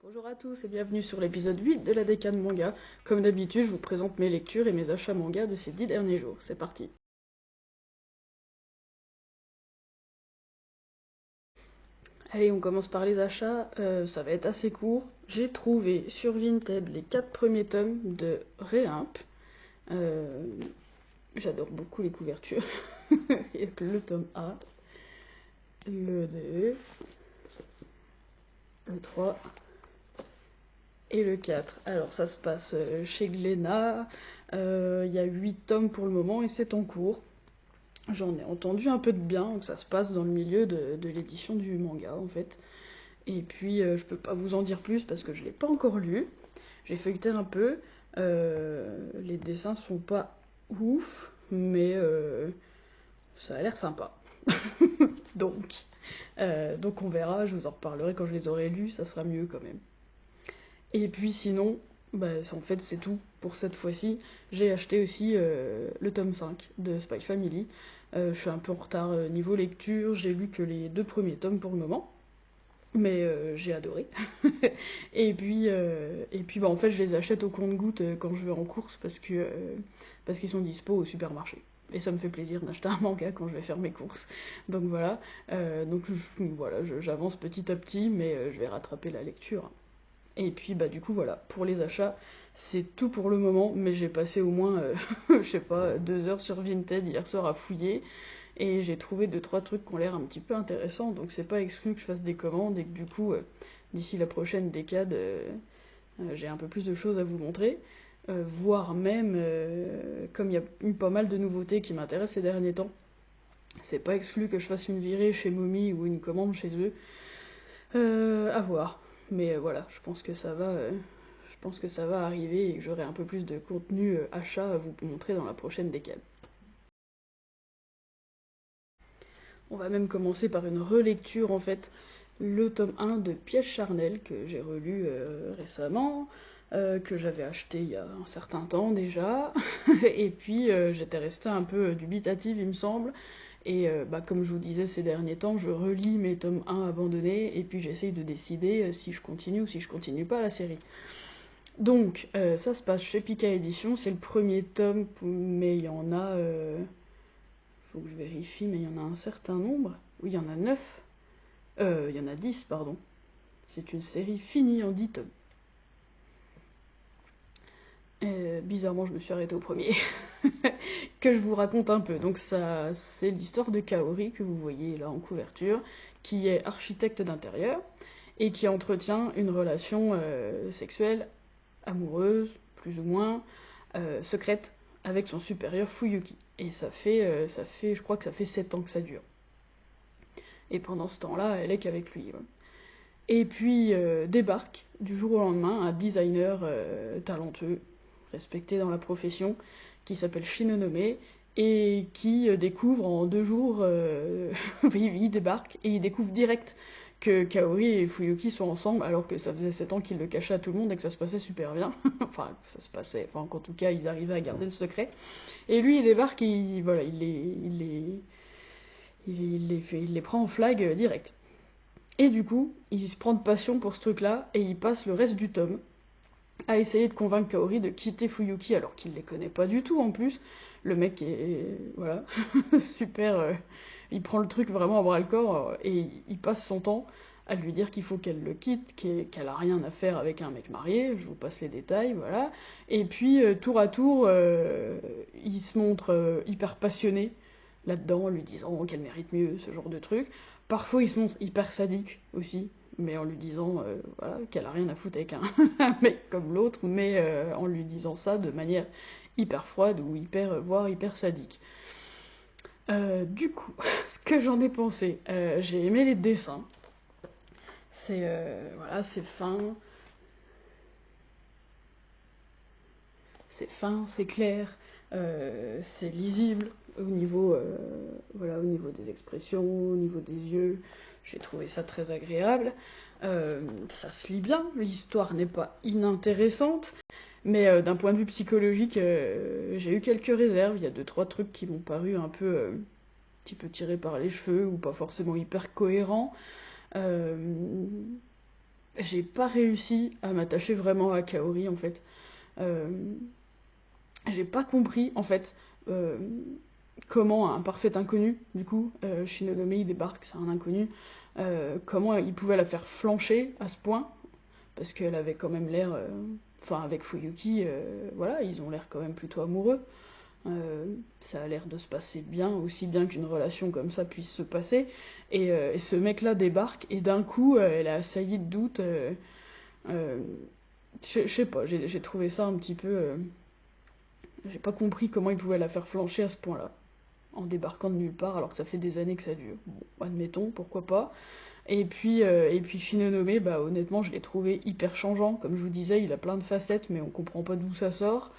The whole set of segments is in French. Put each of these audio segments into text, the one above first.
Bonjour à tous et bienvenue sur l'épisode 8 de la Décane Manga. Comme d'habitude, je vous présente mes lectures et mes achats manga de ces 10 derniers jours. C'est parti. Allez, on commence par les achats. Ça va être assez court. J'ai trouvé sur Vinted les 4 premiers tomes de Réimp. J'adore beaucoup les couvertures. Il y a que le tome A, le 2, le 3 et le 4. Alors ça se passe chez Glénat. Il y a 8 tomes pour le moment et c'est en cours. J'en ai entendu un peu de bien, donc ça se passe dans le milieu de l'édition du manga en fait. Et puis je peux pas vous en dire plus parce que je l'ai pas encore lu. J'ai feuilleté un peu. Les dessins sont pas ouf, mais ça a l'air sympa. donc, donc on verra, je vous en reparlerai quand je les aurai lus, ça sera mieux quand même. Et puis sinon, bah, en fait c'est tout pour cette fois-ci. J'ai acheté aussi le tome 5 de Spy Family. Je suis un peu en retard niveau lecture, j'ai lu que les 2 premiers tomes pour le moment. Mais j'ai adoré. et puis bah, en fait je les achète au compte-gouttes quand je vais en course parce qu'ils sont dispo au supermarché. Et ça me fait plaisir d'acheter un manga quand je vais faire mes courses. Donc voilà, j'avance petit à petit, mais je vais rattraper la lecture. Et puis bah du coup voilà, pour les achats, c'est tout pour le moment, mais j'ai passé au moins, je sais pas, 2 heures sur Vinted hier soir à fouiller, et j'ai trouvé 2-3 trucs qui ont l'air un petit peu intéressants, donc c'est pas exclu que je fasse des commandes, et que du coup, d'ici la prochaine décade, j'ai un peu plus de choses à vous montrer, voire même, comme il y a eu pas mal de nouveautés qui m'intéressent ces derniers temps, c'est pas exclu que je fasse une virée chez Momi ou une commande chez eux, à voir. Mais voilà, je pense que ça va arriver et que j'aurai un peu plus de contenu achat à vous montrer dans la prochaine décade. On va même commencer par une relecture en fait, le tome 1 de Piège charnel que j'ai relu récemment, que j'avais acheté il y a un certain temps déjà, et puis j'étais restée un peu dubitative il me semble, et bah, comme je vous disais ces derniers temps, je relis mes tomes 1 abandonnés, et puis j'essaye de décider si je continue ou si je continue pas la série. Donc, ça se passe chez Pika Édition, c'est le premier tome, mais il y en a... faut que je vérifie, mais il y en a un certain nombre. Oui, il y en a 9. Il y en a 10, pardon. C'est une série finie en 10 tomes. Bizarrement, je me suis arrêtée au premier. Que je vous raconte un peu. Donc, ça, c'est l'histoire de Kaori, que vous voyez là en couverture, qui est architecte d'intérieur et qui entretient une relation sexuelle amoureuse, plus ou moins, secrète, avec son supérieur Fuyuki. Et je crois que ça fait 7 ans que ça dure. Et pendant ce temps-là, elle est qu'avec lui. Ouais. Et puis débarque du jour au lendemain un designer talentueux, respecté dans la profession, qui s'appelle Shinonome, et qui découvre en 2 jours, oui, il débarque, et il découvre direct que Kaori et Fuyuki sont ensemble, alors que ça faisait 7 ans qu'ils le cachaient à tout le monde et que ça se passait super bien. Enfin, ça se passait, enfin, qu'en tout cas, ils arrivaient à garder le secret. Et lui, il débarque et voilà, il les prend en flag direct. Et du coup, il se prend de passion pour ce truc-là, et il passe le reste du tome à essayer de convaincre Kaori de quitter Fuyuki, alors qu'il les connaît pas du tout en plus. Le mec est, voilà, super, il prend le truc vraiment à bras le corps, et il passe son temps à lui dire qu'il faut qu'elle le quitte, qu'elle a rien à faire avec un mec marié, je vous passe les détails, voilà. Et puis, tour à tour, il se montre hyper passionné là-dedans, en lui disant qu'elle mérite mieux, ce genre de truc. Parfois, il se montre hyper sadique aussi, mais en lui disant voilà, qu'elle a rien à foutre avec un mec comme l'autre, mais en lui disant ça de manière hyper froide ou voire hyper sadique. Du coup, ce que j'en ai pensé, j'ai aimé les dessins. Voilà, c'est fin, c'est clair, c'est lisible au niveau des expressions, au niveau des yeux. J'ai trouvé ça très agréable. Ça se lit bien, l'histoire n'est pas inintéressante, mais d'un point de vue psychologique, j'ai eu quelques réserves. Il y a 2-3 trucs qui m'ont paru un petit peu tirés par les cheveux ou pas forcément hyper cohérents. j'ai pas réussi à m'attacher vraiment à Kaori en fait. Euh, j'ai pas compris en fait comment un parfait inconnu, du coup, Shinonome il débarque, c'est un inconnu, comment il pouvait la faire flancher à ce point, parce qu'elle avait quand même l'air, enfin avec Fuyuki, voilà, ils ont l'air quand même plutôt amoureux. Ça a l'air de se passer bien, aussi bien qu'une relation comme ça puisse se passer. Et ce mec-là débarque, et d'un coup, elle est assaillie de doutes. Euh, je sais pas, j'ai trouvé ça un petit peu. J'ai pas compris comment il pouvait la faire flancher à ce point-là, en débarquant de nulle part, alors que ça fait des années que ça dure. Bon, admettons, pourquoi pas. Et puis Shinonome, bah honnêtement, je l'ai trouvé hyper changeant. Comme je vous disais, il a plein de facettes, mais on comprend pas d'où ça sort.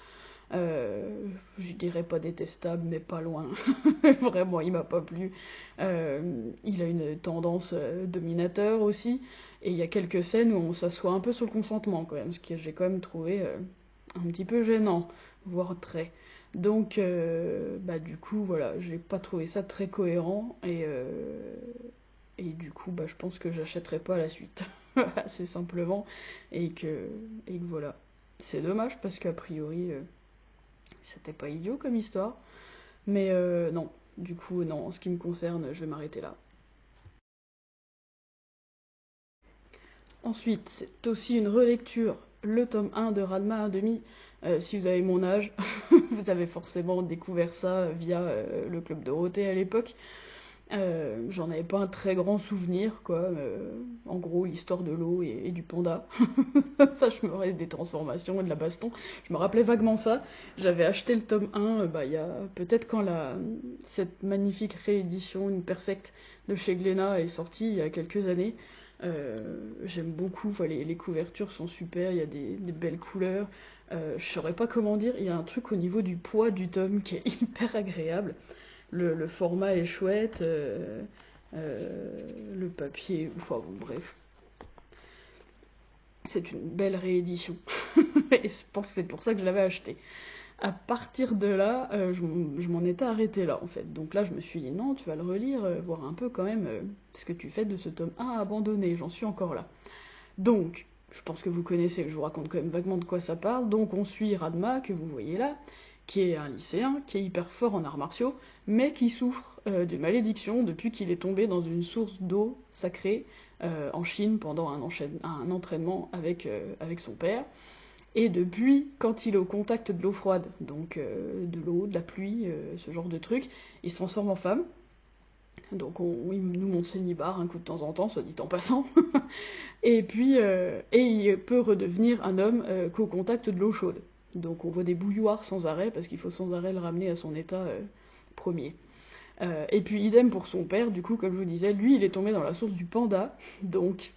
Je dirais pas détestable, mais pas loin. Vraiment, il m'a pas plu. Il a une tendance dominateur aussi. Et il y a quelques scènes où on s'assoit un peu sur le consentement quand même, ce que j'ai quand même trouvé un petit peu gênant, voire très. Donc, bah du coup, voilà, j'ai pas trouvé ça très cohérent et du coup, bah je pense que j'achèterai pas la suite, assez simplement, et que voilà. C'est dommage parce qu'a priori, c'était pas idiot comme histoire. Mais non, du coup, non, en ce qui me concerne, je vais m'arrêter là. Ensuite, c'est aussi une relecture, le tome 1 de Ranma 1,5. Si vous avez mon âge, vous avez forcément découvert ça via le Club Dorothée à l'époque. J'en avais pas un très grand souvenir, quoi. En gros, l'histoire de l'eau et du panda. Ça, je me rappelais des transformations et de la baston. Je me rappelais vaguement ça. J'avais acheté le tome 1, bah, il y a peut-être quand cette magnifique réédition, une perfecte de chez Glénat est sortie il y a quelques années. J'aime beaucoup, enfin, les couvertures sont super, il y a des belles couleurs. Je saurais pas comment dire, il y a un truc au niveau du poids du tome qui est hyper agréable. Le format est chouette, le papier, enfin bon, bref, c'est une belle réédition. Et je pense que c'est pour ça que je l'avais acheté. À partir de là, je m'en étais arrêtée là en fait. Donc là, je me suis dit non, tu vas le relire, voir un peu quand même ce que tu fais de ce tome 1 abandonné. J'en suis encore là. Donc, je pense que vous connaissez, je vous raconte quand même vaguement de quoi ça parle. Donc, on suit Radma, que vous voyez là, qui est un lycéen, qui est hyper fort en arts martiaux, mais qui souffre de malédiction depuis qu'il est tombé dans une source d'eau sacrée en Chine pendant un entraînement avec son père. Et depuis, quand il est au contact de l'eau froide, donc de l'eau, de la pluie, ce genre de truc, il se transforme en femme. Donc il nous montre ses nibards un coup de temps en temps, soit dit en passant. Et puis, il peut redevenir un homme qu'au contact de l'eau chaude. Donc on voit des bouilloires sans arrêt, parce qu'il faut sans arrêt le ramener à son état premier. Et puis idem pour son père, du coup, comme je vous disais, lui il est tombé dans la source du panda, donc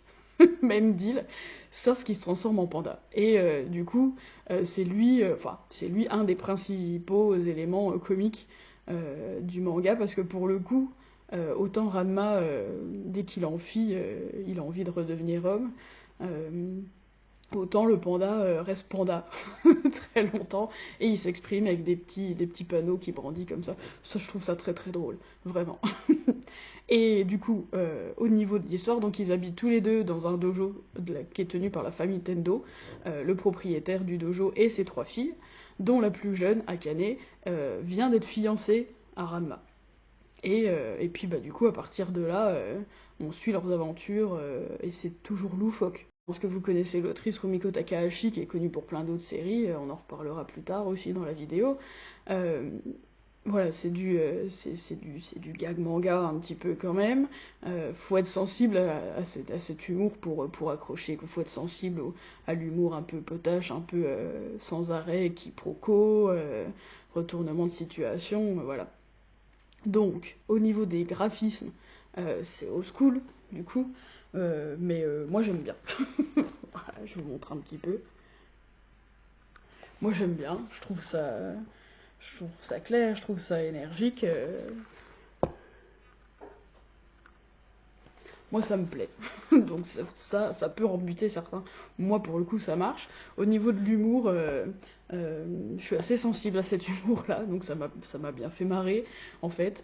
même deal, sauf qu'il se transforme en panda. Et du coup, c'est lui un des principaux éléments comiques du manga, parce que pour le coup, autant Ranma, dès qu'il en fit, il a envie de redevenir homme. Euh, Autant le panda reste panda très longtemps et il s'exprime avec des petits panneaux qui brandit comme ça. Ça, je trouve ça très très drôle, vraiment. Et du coup, au niveau de l'histoire, donc ils habitent tous les deux dans un dojo qui est tenu par la famille Tendo, le propriétaire du dojo et ses trois filles, dont la plus jeune, Akane, vient d'être fiancée à Ranma. Et puis bah du coup à partir de là, on suit leurs aventures et c'est toujours loufoque. Je pense que vous connaissez l'autrice Rumiko Takahashi qui est connue pour plein d'autres séries, on en reparlera plus tard aussi dans la vidéo. Euh, voilà, c'est du gag manga un petit peu quand même. Faut être sensible à cet humour pour accrocher. Faut être sensible à l'humour un peu potache, un peu sans arrêt, quiproquo, retournement de situation, voilà. Donc, au niveau des graphismes, c'est old school, du coup, mais moi j'aime bien. Voilà, je vous montre un petit peu. Moi j'aime bien, je trouve ça clair, je trouve ça énergique. moi ça me plaît. Donc ça peut rebuter certains. Moi pour le coup ça marche. Au niveau de l'humour, je suis assez sensible à cet humour-là, donc ça m'a bien fait marrer en fait.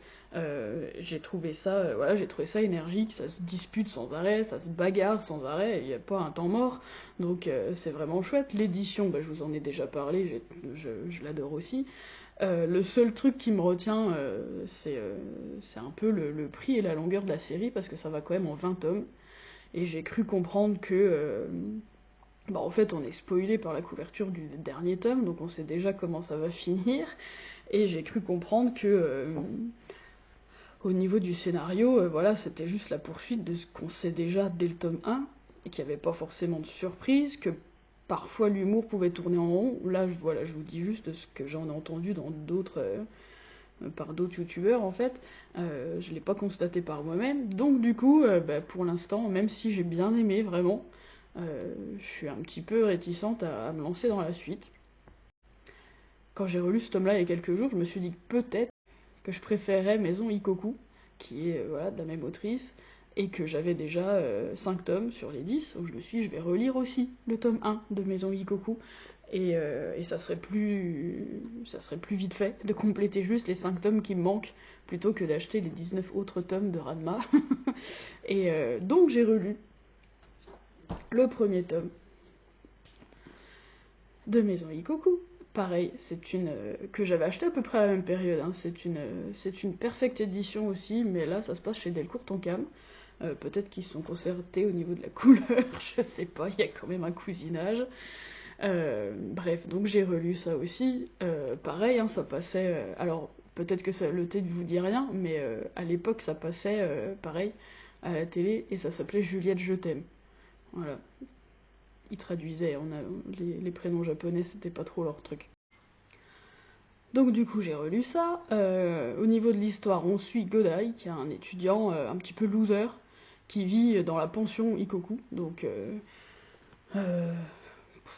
J'ai trouvé ça, voilà, j'ai trouvé ça énergique, ça se dispute sans arrêt, ça se bagarre sans arrêt, il n'y a pas un temps mort, donc c'est vraiment chouette. L'édition, bah, je vous en ai déjà parlé, je l'adore aussi. Le seul truc qui me retient, c'est un peu le prix et la longueur de la série, parce que ça va quand même en 20 tomes. Et j'ai cru comprendre que, bah, en fait, on est spoilé par la couverture du dernier tome, donc on sait déjà comment ça va finir. Et j'ai cru comprendre que, au niveau du scénario, voilà, c'était juste la poursuite de ce qu'on sait déjà dès le tome 1, et qu'il n'y avait pas forcément de surprise, que parfois l'humour pouvait tourner en rond. Là, voilà, je vous dis juste ce que j'en ai entendu dans d'autres, par d'autres youtubeurs en fait. Je l'ai pas constaté par moi-même. Donc du coup, bah, pour l'instant, même si j'ai bien aimé vraiment, je suis un petit peu réticente à me lancer dans la suite. Quand j'ai relu ce tome-là il y a quelques jours, je me suis dit que peut-être que je préférais Maison Ikoku, qui est voilà, de la même autrice, et que j'avais déjà 5 tomes sur les 10, donc je me suis dit je vais relire aussi le tome 1 de Maison Ikoku, et ça serait plus vite fait de compléter juste les 5 tomes qui me manquent, plutôt que d'acheter les 19 autres tomes de Ranma. Et donc j'ai relu le premier tome de Maison Ikoku. Pareil, c'est une que j'avais acheté à peu près à la même période, hein. C'est une perfecte édition aussi, mais là ça se passe chez Delcourt Tonkam. Peut-être qu'ils sont concertés au niveau de la couleur, je sais pas, il y a quand même un cousinage. Bref, donc j'ai relu ça aussi. Pareil, hein, ça passait. Alors, peut-être que le thé ne vous dit rien, mais à l'époque, ça passait, pareil, à la télé, et ça s'appelait Juliette, je t'aime. Voilà. Ils traduisaient, les prénoms japonais, c'était pas trop leur truc. Donc, du coup, j'ai relu ça. Au niveau de l'histoire, on suit Godai, qui est un étudiant un petit peu loser, qui vit dans la pension Ikoku. Donc,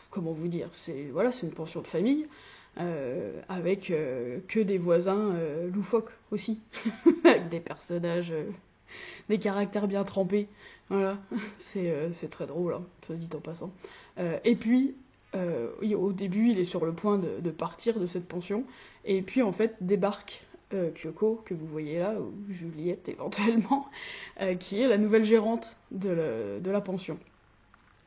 comment vous dire, c'est voilà, c'est une pension de famille avec que des voisins loufoques aussi, avec des personnages, des caractères bien trempés. Voilà, c'est très drôle, hein, soit dit en passant. Et puis au début, il est sur le point de partir de cette pension, et puis en fait débarque Kyoko, que vous voyez là, ou Juliette éventuellement, qui est la nouvelle gérante de la pension,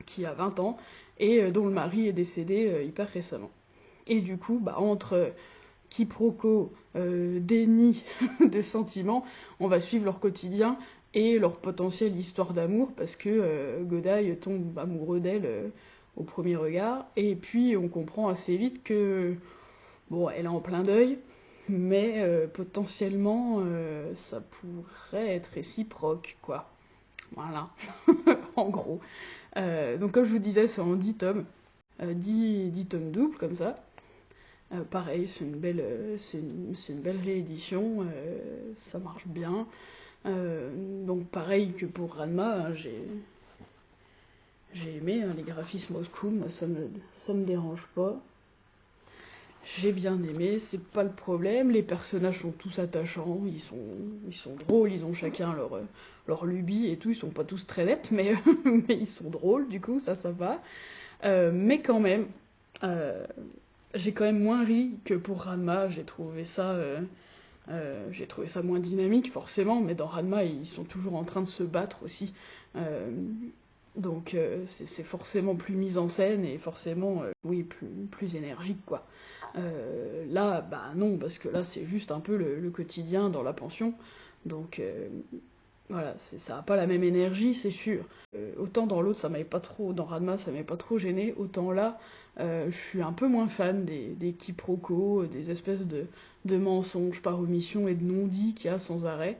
qui a 20 ans, et dont le mari est décédé hyper récemment. Et du coup, bah, entre quiproquo, déni de sentiments, on va suivre leur quotidien et leur potentielle histoire d'amour, parce que Godai tombe amoureux d'elle au premier regard, et puis on comprend assez vite que, bon, elle est en plein deuil, mais potentiellement ça pourrait être réciproque, quoi. Voilà, en gros. Donc comme je vous disais, c'est en 10 tomes. 10 tomes doubles, comme ça. Pareil, c'est une belle réédition, ça marche bien. Donc pareil que pour Ranma, hein, j'ai aimé hein, les graphismes old school, moi, ça me dérange pas. J'ai bien aimé, c'est pas le problème. Les personnages sont tous attachants, ils sont drôles, ils ont chacun leur lubie et tout. Ils sont pas tous très nets, mais, mais ils sont drôles, du coup, ça va. Mais quand même, j'ai quand même moins ri que pour Ranma. J'ai trouvé ça moins dynamique, forcément, mais dans Ranma, ils sont toujours en train de se battre aussi. Euh, donc c'est forcément plus mis en scène et forcément, oui, plus énergique, quoi. Là, bah non, parce que là, c'est juste un peu le quotidien dans la pension. Donc voilà, ça n'a pas la même énergie, c'est sûr. Autant dans l'autre, ça m'avait pas trop, dans Ranma, ça m'avait pas trop gêné, autant là, je suis un peu moins fan des quiproquos, des espèces de mensonges par omission et de non-dits qu'il y a sans arrêt.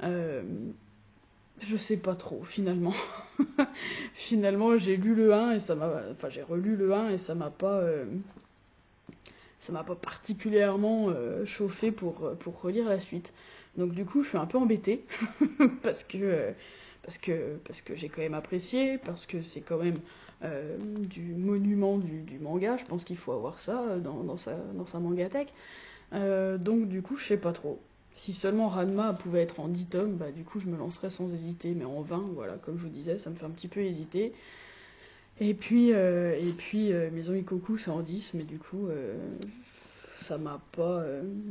Euh, je sais pas trop, finalement. Finalement, j'ai lu le 1 et enfin, j'ai relu le 1 et ça m'a pas particulièrement chauffé pour relire la suite. Donc du coup, je suis un peu embêtée parce que parce que j'ai quand même apprécié, parce que c'est quand même du monument du manga. Je pense qu'il faut avoir ça dans sa mangathèque. Donc du coup, je sais pas trop. Si seulement Ranma pouvait être en 10 tomes, bah du coup je me lancerais sans hésiter, mais en 20, voilà, comme je vous disais, ça me fait un petit peu hésiter. Et puis Maison Ikoku c'est en 10, mais du coup ça m'a pas...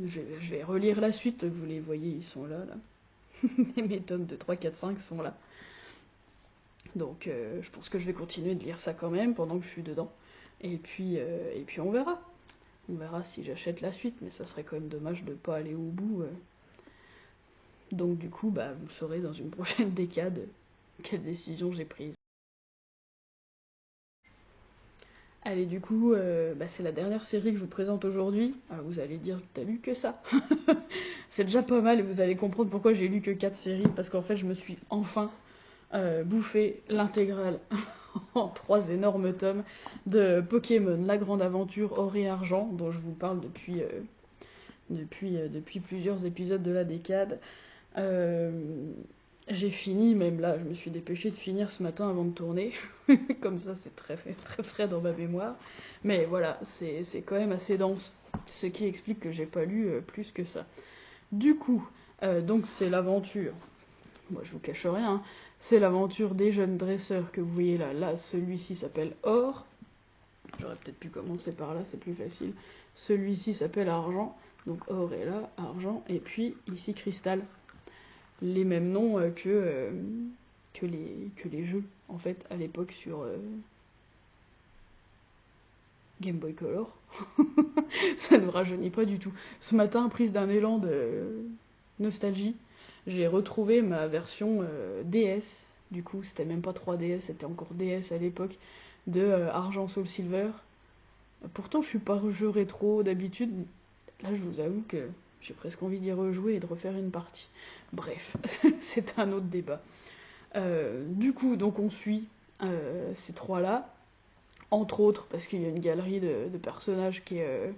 je vais relire la suite, vous les voyez, ils sont là. Et mes tomes de 3, 4, 5 sont là. Donc je pense que je vais continuer de lire ça quand même pendant que je suis dedans. Et puis on verra. On verra si j'achète la suite, mais ça serait quand même dommage de pas aller au bout. Donc du coup, bah, vous saurez dans une prochaine décade quelle décision j'ai prise. Allez, du coup, bah, c'est la dernière série que je vous présente aujourd'hui. Alors vous allez dire, t'as lu que ça? C'est déjà pas mal et vous allez comprendre pourquoi j'ai lu que 4 séries, parce qu'en fait je me suis enfin bouffé l'intégrale en 3 énormes tomes de Pokémon, La Grande Aventure Or et Argent, dont je vous parle depuis plusieurs épisodes de la décade. Euh, j'ai fini, même là, je me suis dépêchée de finir ce matin avant de tourner. Comme ça, c'est très frais dans ma mémoire. Mais voilà, c'est quand même assez dense. Ce qui explique que j'ai pas lu plus que ça. Du coup, donc c'est l'aventure. Moi, je vous cache rien. Hein. C'est l'aventure des jeunes dresseurs que vous voyez là. Là, celui-ci s'appelle Or. J'aurais peut-être pu commencer par là, c'est plus facile. Celui-ci s'appelle Argent. Donc Or est là, Argent. Et puis ici Cristal. Les mêmes noms que les jeux, en fait, à l'époque sur Game Boy Color. Ça ne rajeunit pas du tout. Ce matin, prise d'un élan de nostalgie, j'ai retrouvé ma version DS. Du coup, c'était même pas 3DS, c'était encore DS à l'époque, de Argent Soul Silver. Pourtant, je suis pas jeu rétro d'habitude. Là, je vous avoue que j'ai presque envie d'y rejouer et de refaire une partie. Bref, c'est un autre débat. Du coup, donc on suit ces trois-là, entre autres parce qu'il y a une galerie de personnages qui est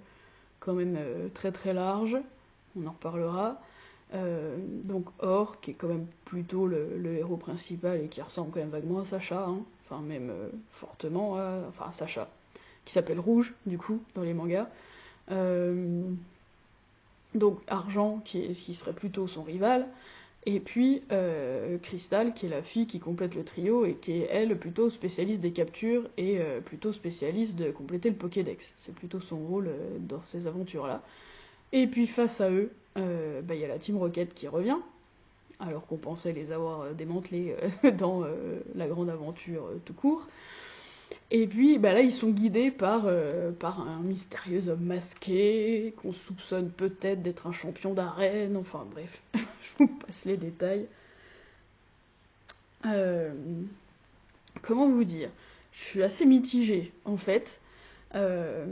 quand même très très large, on en reparlera. Donc Or, qui est quand même plutôt le héros principal et qui ressemble quand même vaguement à Sacha, hein, enfin même fortement à Sacha, qui s'appelle Rouge, du coup, dans les mangas. Euh, donc Argent, qui serait plutôt son rival, et puis Crystal, qui est la fille qui complète le trio et qui est, elle, plutôt spécialiste des captures et plutôt spécialiste de compléter le Pokédex. C'est plutôt son rôle dans ces aventures-là. Et puis face à eux, bah, y a la Team Rocket qui revient, alors qu'on pensait les avoir démantelés dans la grande aventure tout court. Et puis bah là, ils sont guidés par un mystérieux homme masqué, qu'on soupçonne peut-être d'être un champion d'arène, enfin bref, je vous passe les détails. Euh, Comment vous dire? Je suis assez mitigée, en fait. Euh,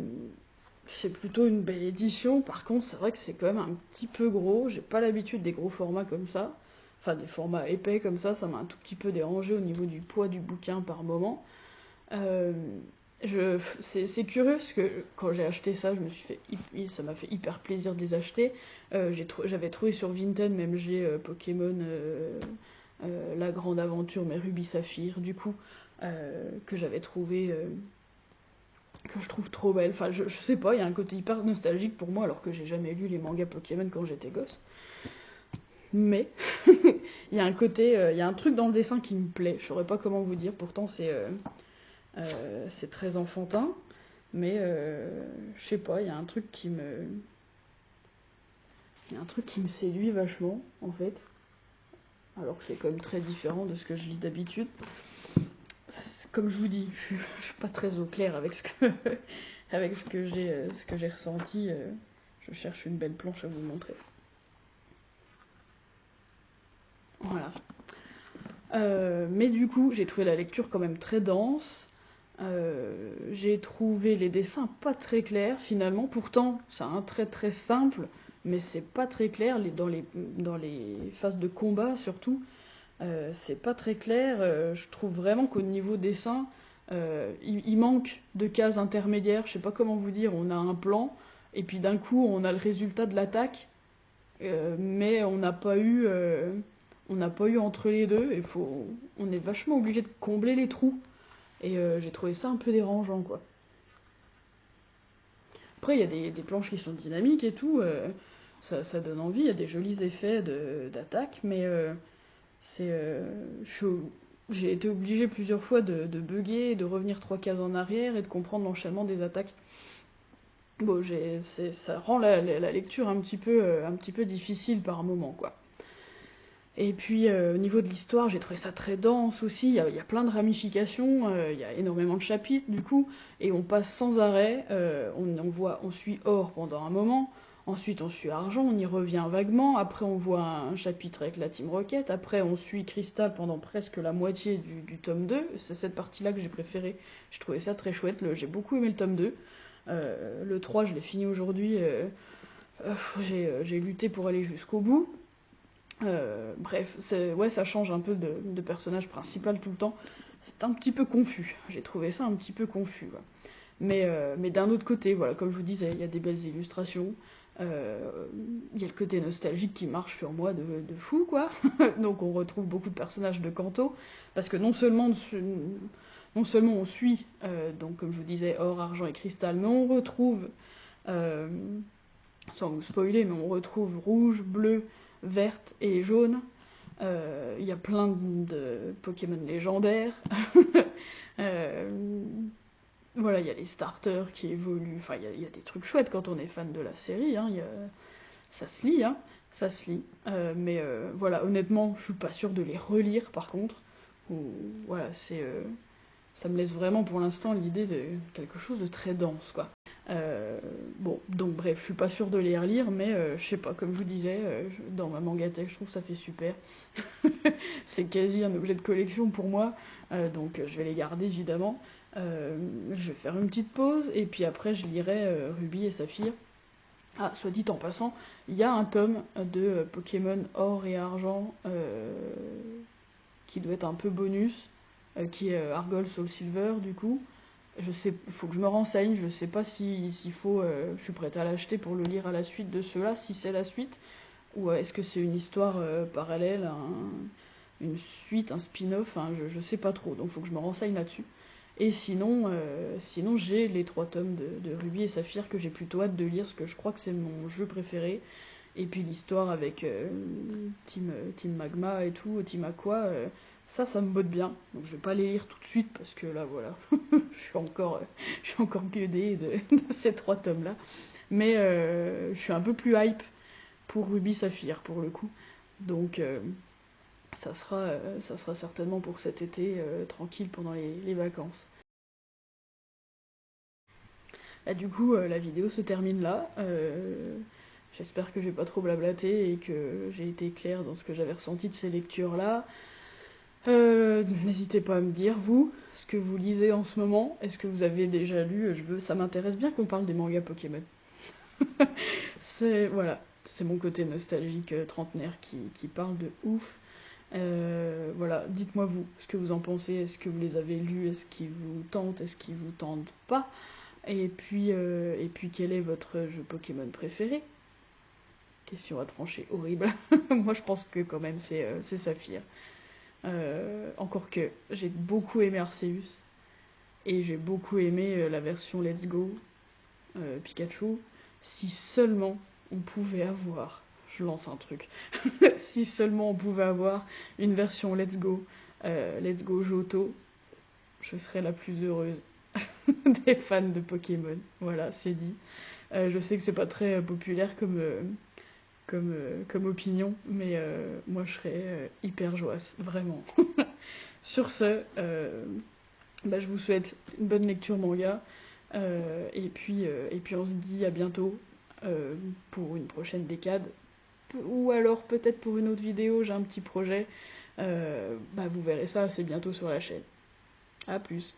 c'est plutôt une belle édition, par contre, c'est vrai que c'est quand même un petit peu gros. J'ai pas l'habitude des gros formats comme ça. Enfin, des formats épais comme ça m'a un tout petit peu dérangé au niveau du poids du bouquin par moment. Euh, c'est curieux parce que quand j'ai acheté ça, ça m'a fait hyper plaisir de les acheter. J'avais trouvé sur Vinted, même j'ai Pokémon La Grande Aventure, mais Ruby Saphir, du coup, que j'avais trouvé, que je trouve trop belle. Enfin, je sais pas, il y a un côté hyper nostalgique pour moi, alors que j'ai jamais lu les mangas Pokémon quand j'étais gosse. Mais il y a un côté, il y a un truc dans le dessin qui me plaît. Je saurais pas comment vous dire. Pourtant, c'est très enfantin, mais je sais pas, il y a un truc qui me séduit vachement, en fait. Alors que c'est quand même très différent de ce que je lis d'habitude. Comme je vous dis, je suis pas très au clair avec avec ce que j'ai ressenti. Je cherche une belle planche à vous montrer. Voilà. Mais du coup, j'ai trouvé la lecture quand même très dense. J'ai trouvé les dessins pas très clairs finalement. Pourtant, c'est un trait très simple, mais c'est pas très clair dans les phases de combat surtout. C'est pas très clair. Je trouve vraiment qu'au niveau dessin, il manque de cases intermédiaires. Je sais pas comment vous dire. On a un plan et puis d'un coup, on a le résultat de l'attaque, mais on n'a pas eu entre les deux. On est vachement obligé de combler les trous. Et j'ai trouvé ça un peu dérangeant, quoi. Après, il y a des planches qui sont dynamiques et tout. ça donne envie, il y a des jolis effets d'attaque, mais j'ai été obligée plusieurs fois de bugger, de revenir 3 cases en arrière et de comprendre l'enchaînement des attaques. Bon, ça rend la lecture un petit peu difficile par moment, quoi. Et puis au niveau de l'histoire, j'ai trouvé ça très dense aussi, il y a plein de ramifications, il y a énormément de chapitres du coup, et on passe sans arrêt, on suit Or pendant un moment, ensuite on suit Argent, on y revient vaguement, après on voit un chapitre avec la Team Rocket, après on suit Crystal pendant presque la moitié du tome 2, c'est cette partie-là que j'ai préférée, j'ai trouvé ça très chouette, j'ai beaucoup aimé le tome 2, le 3 je l'ai fini aujourd'hui, j'ai lutté pour aller jusqu'au bout. Bref, ouais, ça change un peu de personnage principal tout le temps. C'est un petit peu confus. J'ai trouvé ça un petit peu confus. Ouais. Mais d'un autre côté, voilà, comme je vous disais, il y a des belles illustrations. Il y a le côté nostalgique qui marche sur moi de fou, quoi. Donc on retrouve beaucoup de personnages de Kanto. Parce que non seulement on suit, donc comme je vous disais, Or, Argent et Cristal, mais on retrouve, euh, sans vous spoiler, mais on retrouve Rouge, Bleu, Verte et Jaune. Il y a plein de Pokémon légendaires. euh, voilà, il y a les starters qui évoluent. Enfin, il y a des trucs chouettes quand on est fan de la série. Hein. Ça se lit, hein. Ça se lit. Mais voilà, honnêtement, je suis pas sûre de les relire par contre. Voilà, ça me laisse vraiment pour l'instant l'idée de quelque chose de très dense, quoi. Bon, donc bref, je suis pas sûre de les relire, mais je sais pas, comme je vous disais, dans ma mangatech, je trouve ça fait super. C'est quasi un objet de collection pour moi, donc je vais les garder évidemment. Je vais faire une petite pause, et puis après je lirai Ruby et Saphir. Ah, soit dit en passant, il y a un tome de Pokémon Or et Argent qui doit être un peu bonus, qui est Argol Soul Silver du coup. Je sais, il faut que je me renseigne, je sais pas s'il faut, je suis prête à l'acheter pour le lire à la suite de ceux-là, si c'est la suite, ou est-ce que c'est une histoire parallèle, une suite, un spin-off, hein, je sais pas trop, donc il faut que je me renseigne là-dessus. Et sinon j'ai les 3 tomes de Ruby et Saphir que j'ai plutôt hâte de lire, parce que je crois que c'est mon jeu préféré. Et puis l'histoire avec Team Magma et tout, Team Aqua, ça me botte bien. Donc je vais pas les lire tout de suite parce que là, voilà, je suis encore gueudée de ces 3 tomes-là. Mais je suis un peu plus hype pour Ruby Saphir pour le coup. Donc ça sera certainement pour cet été tranquille pendant les vacances. Là, du coup, la vidéo se termine là. J'espère que j'ai pas trop blablaté et que j'ai été claire dans ce que j'avais ressenti de ces lectures-là. N'hésitez pas à me dire, vous, ce que vous lisez en ce moment. Est-ce que vous avez déjà lu ça m'intéresse bien qu'on parle des mangas Pokémon. Voilà, c'est mon côté nostalgique trentenaire qui parle de ouf. Voilà, dites-moi vous, ce que vous en pensez. Est-ce que vous les avez lus? Est-ce qu'ils vous tentent? Est-ce qu'ils vous tentent pas? Et puis quel est votre jeu Pokémon préféré? Question à trancher horrible. Moi je pense que quand même c'est Saphir. Encore que j'ai beaucoup aimé Arceus et j'ai beaucoup aimé la version Let's Go Pikachu. Si seulement on pouvait avoir, je lance un truc, si seulement on pouvait avoir une version Let's Go Johto, je serais la plus heureuse des fans de Pokémon. Voilà, c'est dit. Je sais que c'est pas très populaire comme opinion, mais moi je serais hyper joyeuse, vraiment. Sur ce, je vous souhaite une bonne lecture manga, et puis on se dit à bientôt pour une prochaine décade, ou alors peut-être pour une autre vidéo, j'ai un petit projet, vous verrez ça assez bientôt sur la chaîne. A plus.